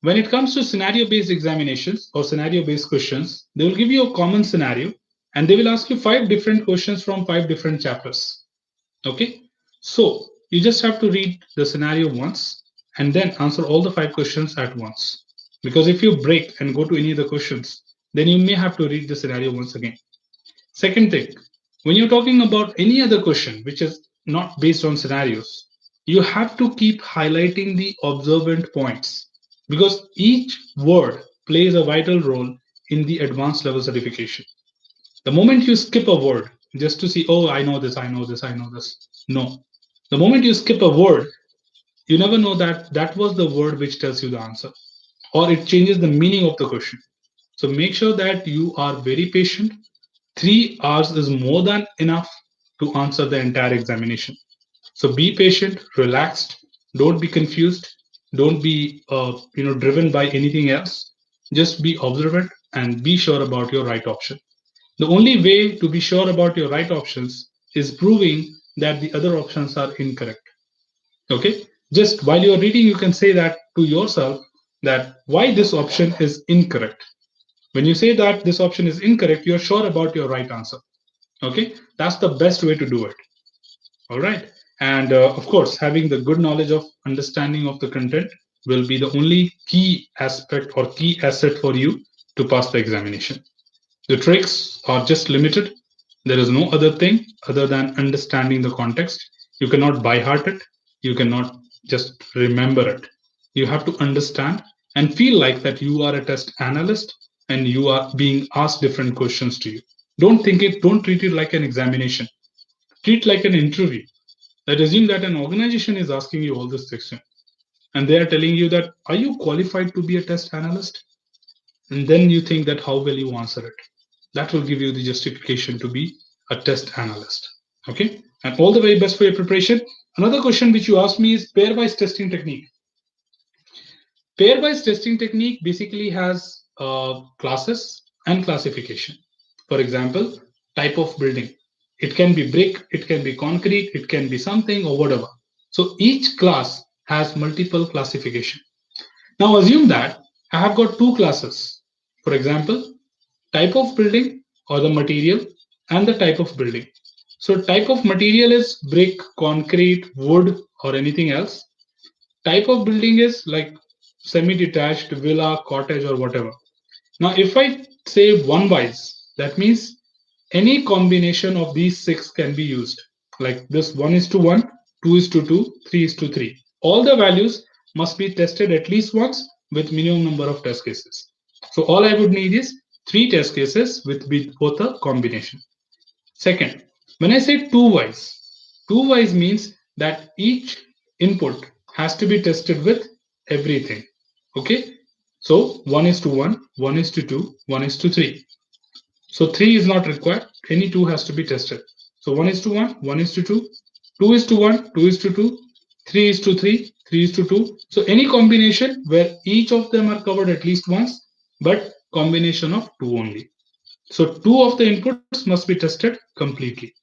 When it comes to scenario based examinations or scenario based questions, they will give you a common scenario and they will ask you 5 different questions from 5 different chapters. Okay, so you just have to read the scenario once and then answer all the 5 questions at once. Because if you break and go to any of the questions, then you may have to read the scenario once again. Second thing, when you're talking about any other question which is not based on scenarios, you have to keep highlighting the observant points because each word plays a vital role in the advanced level certification. The moment you skip a word just to see, oh, I know this, I know this, I know this. No. The moment you skip a word, you never know that that was the word which tells you the answer or it changes the meaning of the question. So make sure that you are very patient. 3 hours is more than enough to answer the entire examination. So be patient, relaxed, don't be confused, don't be driven by anything else. Just be observant and be sure about your right option. The only way to be sure about your right options is proving that the other options are incorrect. Okay? Just while you're reading, you can say that to yourself that why this option is incorrect. When you say that this option is incorrect, you're sure about your right answer. Okay? That's the best way to do it. All right. And of course, having the good knowledge of understanding of the content will be the only key aspect or key asset for you to pass the examination. The tricks are just limited. There is no other thing other than understanding the context. You cannot by heart it. You cannot just remember it. You have to understand and feel like that you are a test analyst and you are being asked different questions to you. Don't treat it like an examination. Treat like an interview. That assume that an organization is asking you all this question and they are telling you that are you qualified to be a test analyst? And then you think that how will you answer it? That will give you the justification to be a test analyst. Okay, and all the very best for your preparation. Another question which you asked me is pairwise testing technique. Pairwise testing technique basically has classes and classification. For example, type of building. It can be brick, it can be concrete, it can be something or whatever. So each class has multiple classification. Now assume that I have got 2 classes. For example, type of building or the material and the type of building. So type of material is brick, concrete, wood or anything else. Type of building is like semi-detached, villa, cottage or whatever. Now if I say one wise, that means any combination of these 6 can be used. Like this 1 is to 1, 2 is to 2, 3 is to 3. All the values must be tested at least once with minimum number of test cases. So all I would need is 3 test cases with both a combination. Second, when I say 2 wise means that each input has to be tested with everything. Okay, so 1 is to 1, 1 is to 2, 1 is to 3. So 3 is not required. Any 2 has to be tested. So 1 is to 1, 1 is to 2, 2 is to 1, 2 is to 2, 3 is to 3, 3 is to 2. So any combination where each of them are covered at least once, but combination of 2 only. So 2 of the inputs must be tested completely,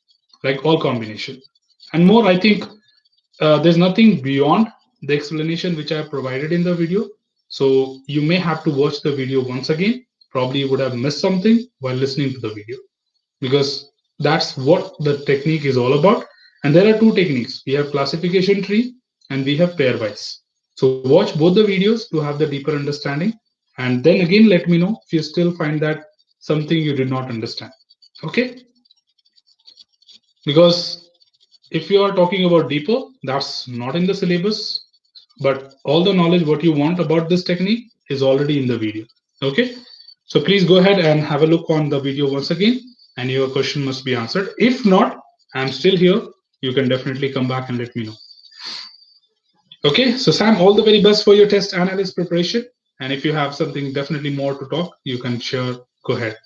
like all combination. And more, I think there's nothing beyond the explanation which I have provided in the video. So you may have to watch the video once again. Probably you would have missed something while listening to the video because That's what the technique is all about. And there are two techniques. We have classification tree and we have pairwise. So watch both the videos to have the deeper understanding. And then again, let me know if you still find that something you did not understand. Okay? Because if you are talking about deeper, that's not in the syllabus, but all the knowledge what you want about this technique is already in the video. Okay, so please go ahead and have a look on the video once again, and your question must be answered. If not, I'm still here. You can definitely come back and let me know. Okay, so Sam, all the very best for your test analyst preparation. And if you have something definitely more to talk, you can share. Go ahead.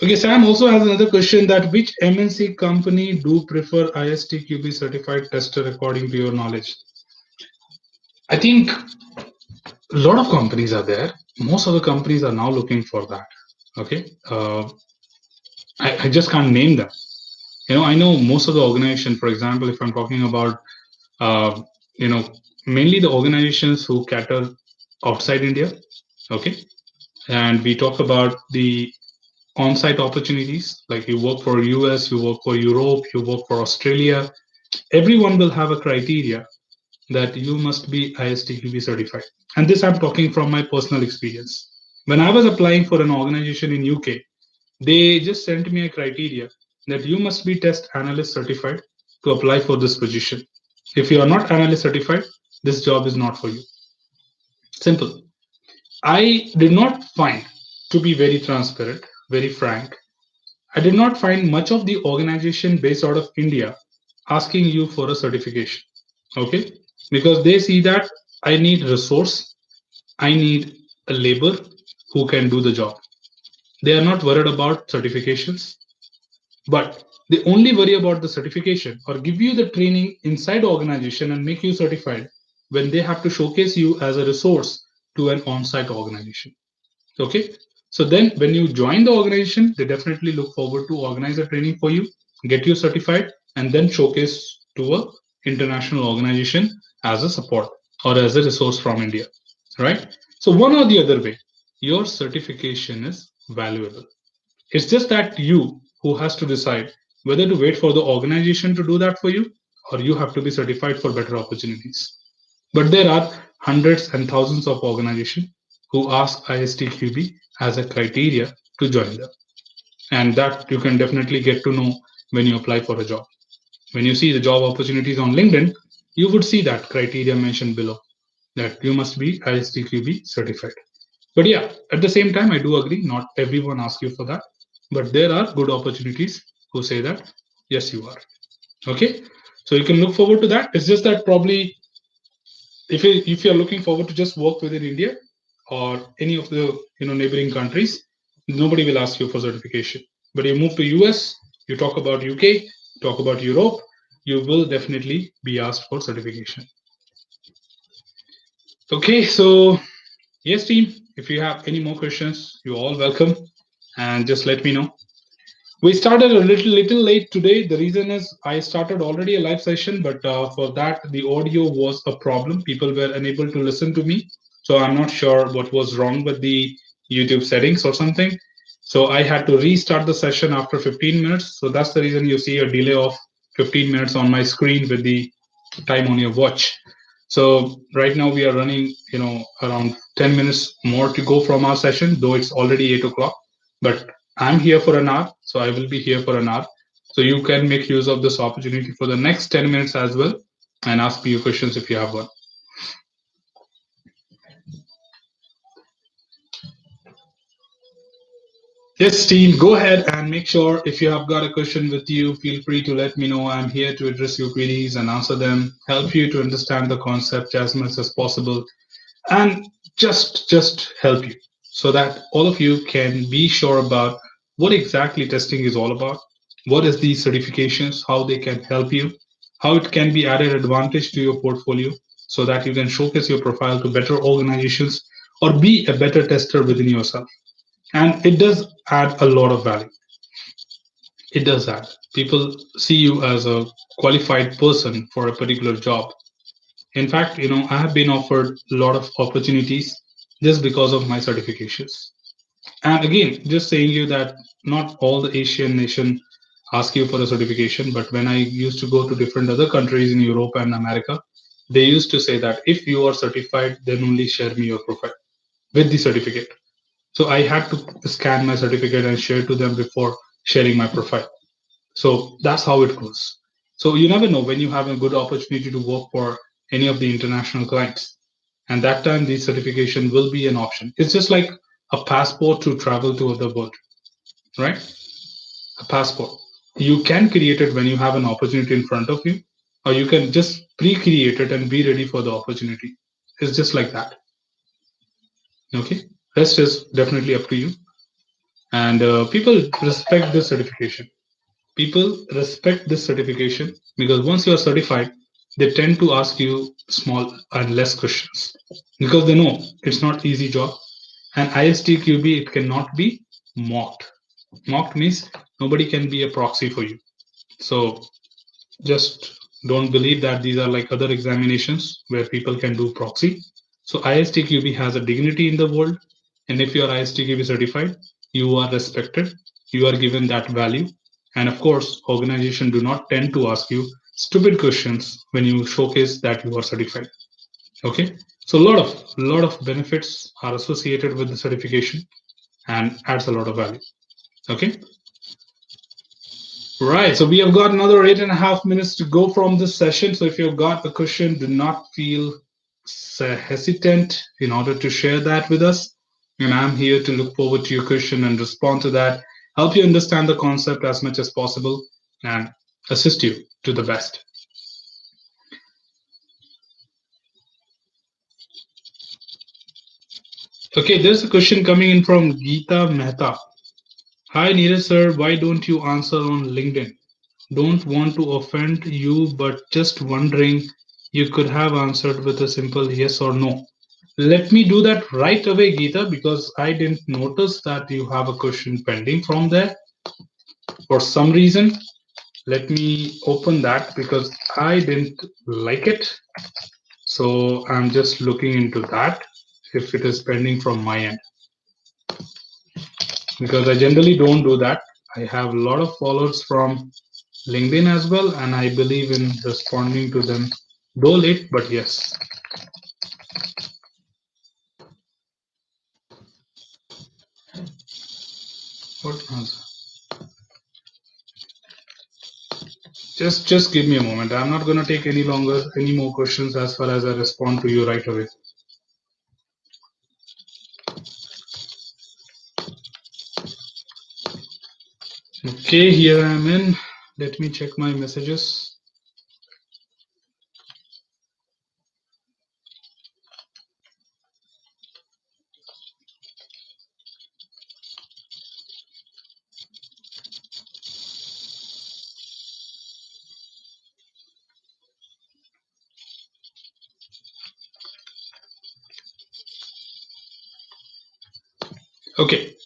Okay, Sam also has another question that which MNC company do prefer ISTQB certified tester according to your knowledge? I think a lot of companies are there. Most of the companies are now looking for that. Okay, I just can't name them. I know most of the organization. For example, if I'm talking about, uh, you know, mainly the organizations who cater outside India. Okay, and we talk about the on-site opportunities. Like you work for US, you work for Europe, you work for Australia. Everyone will have a criteria that you must be ISTQB certified. And this I'm talking from my personal experience. When I was applying for an organization in UK, they just sent me a criteria that you must be test analyst certified to apply for this position. If you are not analyst certified, this job is not for you. Simple. I did not find, to be very transparent, very frank, I did not find much of the organization based out of India asking you for a certification. Okay? Because they see that I need resource, I need a labor who can do the job. They are not worried about certifications, but they only worry about the certification or give you the training inside the organization and make you certified when they have to showcase you as a resource to an on-site organization. Okay, so then when you join the organization, they definitely look forward to organize a training for you, get you certified, and then showcase to a international organization as a support or as a resource from India, right? So one or the other way, your certification is valuable. It's just that you who has to decide whether to wait for the organization to do that for you or you have to be certified for better opportunities. But there are hundreds and thousands of organizations who ask ISTQB as a criteria to join them. And that you can definitely get to know when you apply for a job. When you see the job opportunities on LinkedIn, you would see that criteria mentioned below that you must be ISTQB certified. But yeah, at the same time, I do agree, not everyone asks you for that. But there are good opportunities who say that, yes, you are. Okay. So you can look forward to that. It's just that probably if you're looking forward to just work within India or any of the neighboring countries, nobody will ask you for certification. But you move to US, you talk about UK, talk about Europe, you will definitely be asked for certification. Okay, so yes, team, if you have any more questions, you're all welcome, and just let me know. We started a little late today. The reason is I started already a live session, but for that the audio was a problem. People were unable to listen to me, so I'm not sure what was wrong with the YouTube settings or something. So I had to restart the session after 15 minutes. So that's the reason you see a delay of 15 minutes on my screen with the time on your watch. So right now we are running, around 10 minutes more to go from our session, though it's already 8 o'clock. But I'm here for an hour, so I will be here for an hour. So you can make use of this opportunity for the next 10 minutes as well and ask me your questions if you have one. Yes, Steve, go ahead and make sure if you have got a question with you, feel free to let me know. I'm here to address your queries and answer them, help you to understand the concept as much as possible, and just help you so that all of you can be sure about what exactly testing is all about, what is the certifications, how they can help you, how it can be added advantage to your portfolio so that you can showcase your profile to better organizations or be a better tester within yourself. And it does add a lot of value. It does that. People see you as a qualified person for a particular job. In fact, I have been offered a lot of opportunities just because of my certifications. And again, just saying you that not all the Asian nation ask you for a certification, but when I used to go to different other countries in Europe and America, they used to say that if you are certified, then only share me your profile with the certificate. So I had to scan my certificate and share to them before sharing my profile. So that's how it goes. So you never know when you have a good opportunity to work for any of the international clients. And that time the certification will be an option. It's just like a passport to travel to other world, right? A passport. You can create it when you have an opportunity in front of you, or you can just pre-create it and be ready for the opportunity. It's just like that. Okay. Rest is definitely up to you. And people respect this certification. People respect this certification because once you are certified, they tend to ask you small and less questions because they know it's not easy job. And ISTQB, it cannot be mocked. Mocked means nobody can be a proxy for you. So just don't believe that these are like other examinations where people can do proxy. So ISTQB has a dignity in the world, and if you are ISTQB certified, you are respected, you are given that value, and of course, organization do not tend to ask you stupid questions when you showcase that you are certified. Okay, so a lot of benefits are associated with the certification and adds a lot of value. Okay. Right. So we have got another 8.5 minutes to go from this session. So if you've got a question, do not feel hesitant in order to share that with us. And I'm here to look forward to your question and respond to that, help you understand the concept as much as possible, and assist you to the best. Okay, there's a question coming in from Geeta Mehta. Hi, Neeraj sir, why don't you answer on LinkedIn? Don't want to offend you, but just wondering, you could have answered with a simple yes or no. Let me do that right away, Geeta, because I didn't notice that you have a question pending from there for some reason. Let me open that because I didn't like it. So I'm just looking into that if it is pending from my end because I generally don't do that. I have a lot of followers from LinkedIn as well, and I believe in responding to them, though late, but yes. What answer? Just give me a moment. I'm not gonna take any more questions as far as I respond to you right away. Okay, here I am in. Let me check my messages. Okay,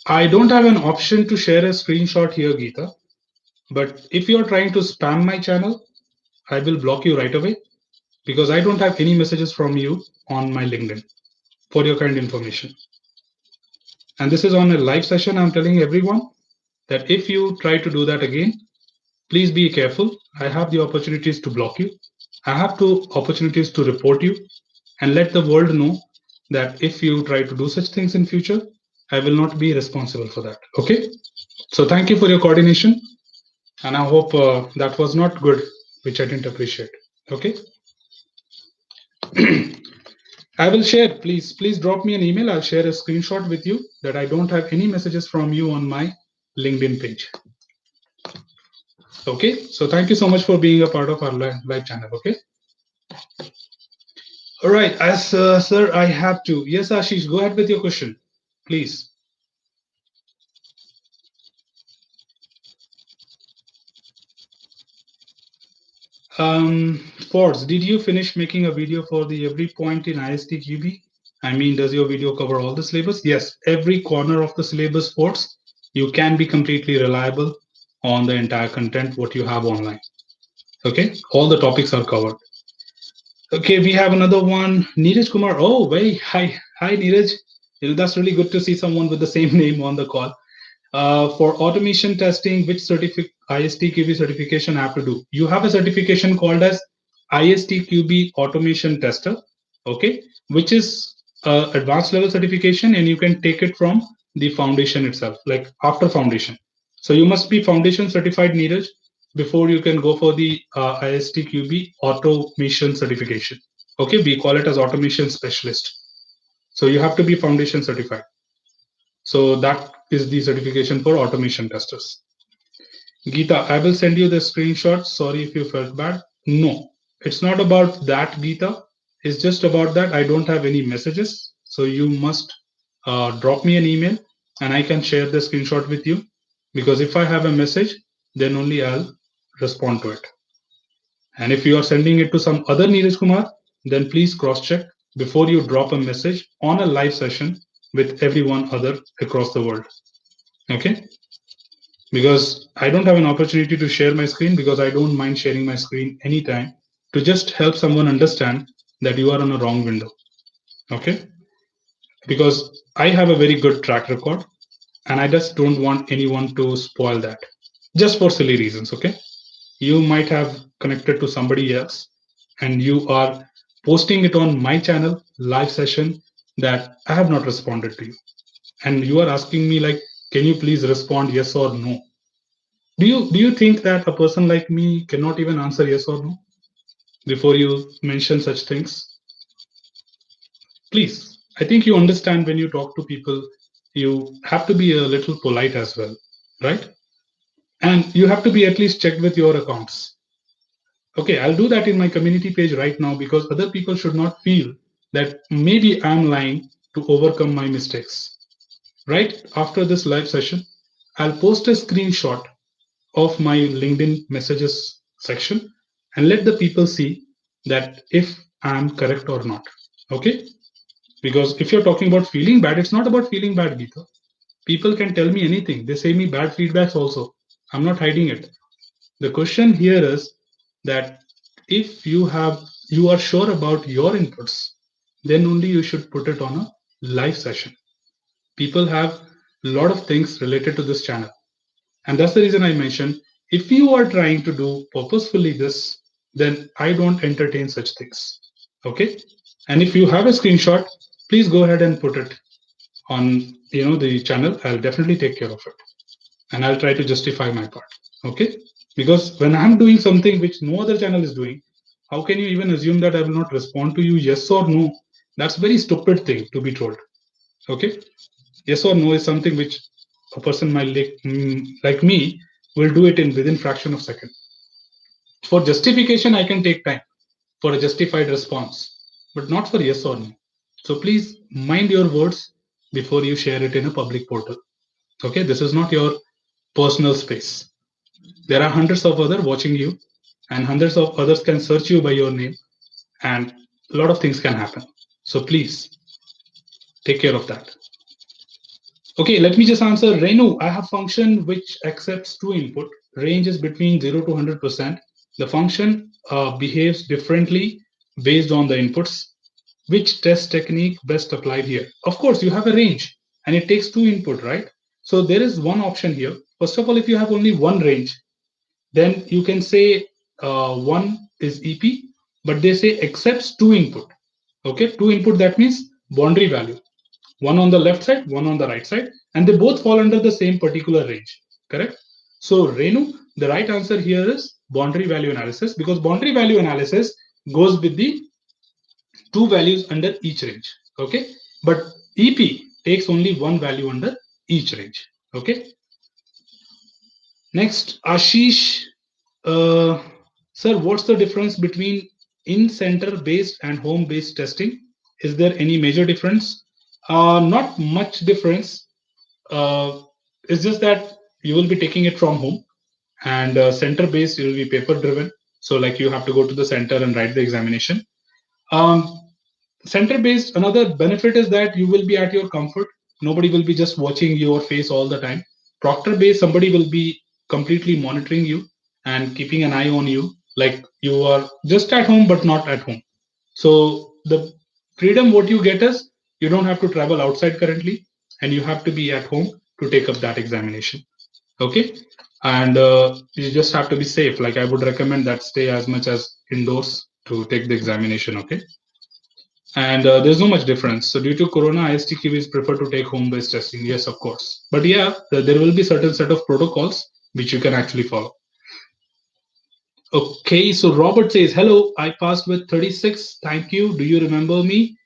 I don't have an option to share a screenshot here, Geeta. But if you're trying to spam my channel, I will block you right away because I don't have any messages from you on my LinkedIn for your kind information. And this is on a live session. I'm telling everyone that if you try to do that again, please be careful. I have the opportunities to block you. I have two opportunities to report you and let the world know that if you try to do such things in future, I will not be responsible for that. Okay. So thank you for your coordination. And I hope that was not good, which I didn't appreciate. Okay. I will share. Please drop me an email. I'll share a screenshot with you that I don't have any messages from you on my LinkedIn page. Okay. So thank you so much for being a part of our live channel. Okay. All right. As sir, I have to. Yes, Ashish, go ahead with your question, please. Fords, did you finish making a video for the every point in ISTQB? I mean, does your video cover all the syllabus? Yes, every corner of the syllabus, Fords. You can be completely reliable on the entire content what you have online. Okay, all the topics are covered. Okay, we have another one. Neeraj Kumar. Oh, very hi. Hi, Neeraj. That's really good to see someone with the same name on the call. For automation testing, which ISTQB certification I have to do? You have a certification called as ISTQB Automation Tester, okay, which is advanced level certification, and you can take it from the foundation itself, like after foundation. So you must be foundation certified, Neeraj, before you can go for the ISTQB Automation certification. Okay, we call it as automation specialist. So you have to be foundation certified. So that is the certification for automation testers. Geeta, I will send you the screenshot. Sorry if you felt bad. No, it's not about that, Geeta. It's just about that I don't have any messages. So you must drop me an email and I can share the screenshot with you. Because if I have a message, then only I'll respond to it. And if you are sending it to some other Neeraj Kumar, then please cross check before you drop a message on a live session with everyone other across the world. Okay, because I don't have an opportunity to share my screen, because I don't mind sharing my screen anytime to just help someone understand that you are on a wrong window. Okay, because I have a very good track record and I just don't want anyone to spoil that just for silly reasons. Okay, you might have connected to somebody else and you are posting it on my channel live session that I have not responded to you, and you are asking me like, can you please respond yes or no? Do you think that a person like me cannot even answer yes or no before you mention such things? Please, I think you understand when you talk to people, you have to be a little polite as well, right? And you have to be at least checked with your accounts. Okay, I'll do that in my community page right now, because other people should not feel that maybe I'm lying to overcome my mistakes. Right after this live session, I'll post a screenshot of my LinkedIn messages section and let the people see that if I'm correct or not. Okay? Because if you're talking about feeling bad, it's not about feeling bad, Geeta. People can tell me anything. They say me bad feedbacks also. I'm not hiding it. The question here is that if you are sure about your inputs, then only you should put it on a live session. People have a lot of things related to this channel. And that's the reason I mentioned, if you are trying to do purposefully this, then I don't entertain such things. Okay. And if you have a screenshot, please go ahead and put it on the channel. I'll definitely take care of it. And I'll try to justify my part. Okay. Because when I'm doing something which no other channel is doing, how can you even assume that I will not respond to you yes or no? That's very stupid thing to be told. Okay. Yes or no is something which a person might like me will do it in within fraction of second. For justification, I can take time for a justified response, but not for yes or no. So please mind your words before you share it in a public portal. Okay, this is not your personal space. There are hundreds of others watching you, and hundreds of others can search you by your name, and a lot of things can happen. So please take care of that. Okay, let me just answer. Renu, I have function which accepts two input. Range is between 0 to 100%. The function behaves differently based on the inputs. Which test technique best applied here? Of course, you have a range and it takes two input, right? So there is one option here. First of all, if you have only one range, then you can say one is EP, but they say accepts two input. Okay, two input, that means boundary value, one on the left side, one on the right side, and they both fall under the same particular range. Correct? So, Renu, the right answer here is boundary value analysis, because boundary value analysis goes with the two values under each range. Okay, but EP takes only one value under each range. Okay. Next, Ashish, uh, sir, what's the difference between in-center based and home-based testing? Is there any major difference? Not much difference. Uh, it's just that you will be taking it from home, and center-based it will be paper-driven. So, like you have to go to the center and write the examination. Um, Center-based, another benefit is that you will be at your comfort. Nobody will be just watching your face all the time. Proctor-based, somebody will be completely monitoring you and keeping an eye on you, like you are just at home but not at home. So the freedom what you get is you don't have to travel outside currently, and you have to be at home to take up that examination. Okay, and you just have to be safe. Like I would recommend that stay as much as indoors to take the examination. Okay, and there's no much difference. So due to Corona, ISTQBs prefer to take home-based testing. Yes, of course, but yeah, there will be certain set of protocols which you can actually follow. Okay, so Robert says, "Hello, I passed with 36. Thank you. Do you remember me?"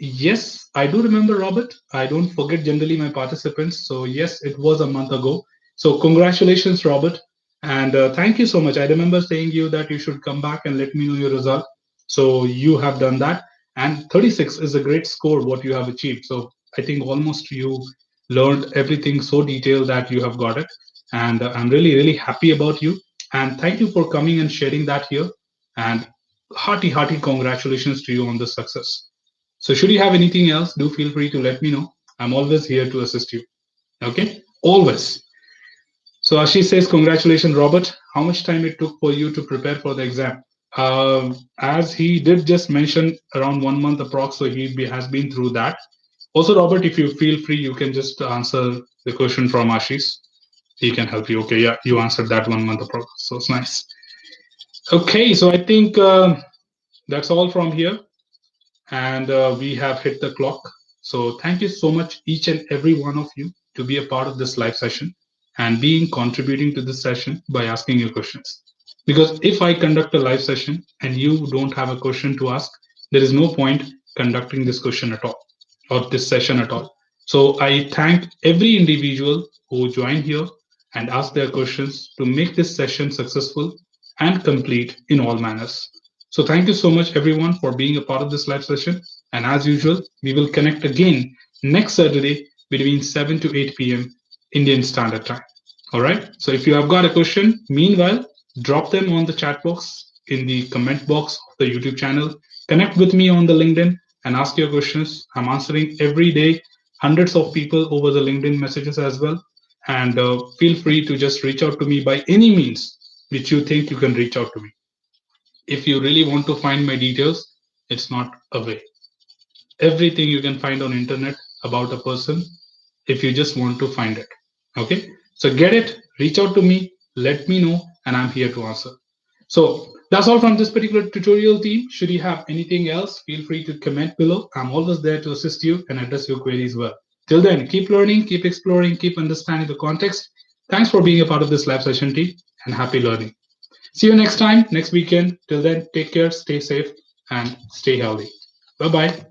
Yes, I do remember, Robert. I don't forget generally my participants. So, yes, it was a month ago. So, congratulations, Robert. And thank you so much. I remember saying you that you should come back and let me know your result. So, you have done that. And 36 is a great score, what you have achieved. So, I think almost you learned everything so detailed that you have got it. And I'm really, really happy about you. And thank you for coming and sharing that here. And hearty, hearty congratulations to you on this success. So should you have anything else, do feel free to let me know. I'm always here to assist you. Okay? Always. So Ashish says, congratulations, Robert. How much time it took for you to prepare for the exam? As he did just mention, around 1 month approx, so has been through that. Also, Robert, if you feel free, you can just answer the question from Ashish. He can help you. Okay, yeah, you answered that 1 month approx, so it's nice. Okay, so I think that's all from here. And we have hit the clock. So thank you so much, each and every one of you, to be a part of this live session and being contributing to this session by asking your questions. Because if I conduct a live session and you don't have a question to ask, there is no point conducting this question at all or this session at all. So I thank every individual who joined here and asked their questions to make this session successful and complete in all manners. So thank you so much everyone for being a part of this live session. And as usual, we will connect again next Saturday between 7 to 8 p.m. Indian Standard Time. All right. So if you have got a question, meanwhile, drop them on the chat box in the comment box of the YouTube channel. Connect with me on the LinkedIn and ask your questions. I'm answering every day hundreds of people over the LinkedIn messages as well. And feel free to just reach out to me by any means which you think you can reach out to me. If you really want to find my details, it's not a way. Everything you can find on internet about a person if you just want to find it. Okay, so get it, reach out to me, let me know, and I'm here to answer. So that's all from this particular tutorial team. Should you have anything else, feel free to comment below. I'm always there to assist you and address your queries well. Till then, keep learning, keep exploring, keep understanding the context. Thanks for being a part of this live session team, and happy learning. See you next time, next weekend. Till then, take care, stay safe, and stay healthy. Bye bye.